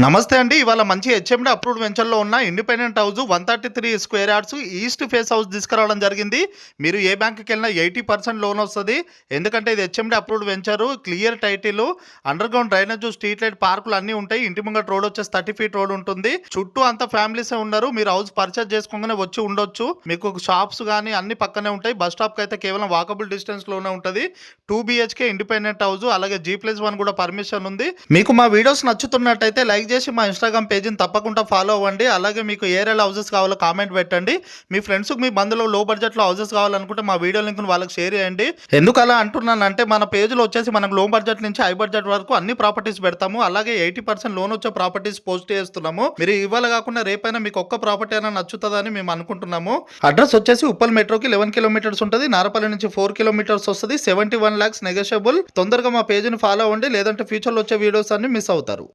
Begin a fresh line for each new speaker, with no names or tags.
నమస్తే అండి. ఇవాళ మంచి హెచ్ఎండి అప్రూవ్డ్ వెంచర్‌లో ఉన్న independent house 133 square yards east face house తీసుకురావడం జరిగింది. మీరు ఏ బ్యాంక్‌కెళ్ళినా 80% లోన్ వస్తది. ఎందుకంటే ఇది HMD approved venture, clear title, underground drainage, street light, పార్కులు అన్నీ ఉంటాయి. ఇంటి ముంగట రోడ్ వచ్చేసి 30 ఫీట్ రోడ్ ఉంటుంది. చుట్టూ అంతా ఫ్యామిలీసే ఉన్నారు. మీరు హౌస్ పర్చేజ్ చేసుకోగానే వచ్చి ఉండొచ్చు. మీకు షాప్స్ గానీ అన్ని పక్కనే ఉంటాయి. బస్ స్టాప్‌కి అయితే కేవలం వాకబుల్ డిస్టెన్స్‌లోనే ఉంటది. 2 బీహెచ్‌కే ఇండిపెండెంట్ హౌస్, అలాగే G+1 కూడా పర్మిషన్ ఉంది. మీకు మా వీడియోస్ నచ్చుతున్నట్టయితే లైక్ చేసి మా ఇన్‌స్టాగ్రామ్ పేజ్‌ని తప్పకుండా ఫాలో అవ్వండి. అలాగే మీకు ఏ ఏరియాలో హౌసెస్ కావాలో కామెంట్ పెట్టండి. మీ ఫ్రెండ్స్‌కి, మీ బంధువులకు లో బడ్జెట్‌లో హౌసెస్ కావాలనుకుంటే మా వీడియో లింక్‌ని వాళ్ళకి షేర్ చేయండి. ఎందుకు అలా అంటున్నానంటే మన పేజ్‌లో వచ్చేసి మనకు లో బడ్జెట్ నుంచి హై బడ్జెట్ వరకు అన్ని ప్రాపర్టీస్ పెడతాము. అలాగే 80% లోన్ వచ్చే ప్రాపర్టీస్ పోస్ట్ చేస్తున్నాము. మీరు ఇవాళ కాకుండా రేపైనా మీకు ఒక్క ప్రాపర్టీ అయినా నచ్చుతదని మేము అనుకుంటున్నాము. అడ్రస్ వచ్చేసి ఉప్పల్ మెట్రోకి 11 కిలోమీటర్స్ ఉంటుంది. నారపల్లి నుంచి 4 కిలోమీటర్స్ వస్తది. 71 lakhs నెగోషియబుల్. తొందరగా మా పేజ్‌ని ఫాలో అవ్వండి. లేదంటే ఫ్యూచర్‌లో వచ్చే వీడియోస్ అన్ని మిస్ అవుతారు.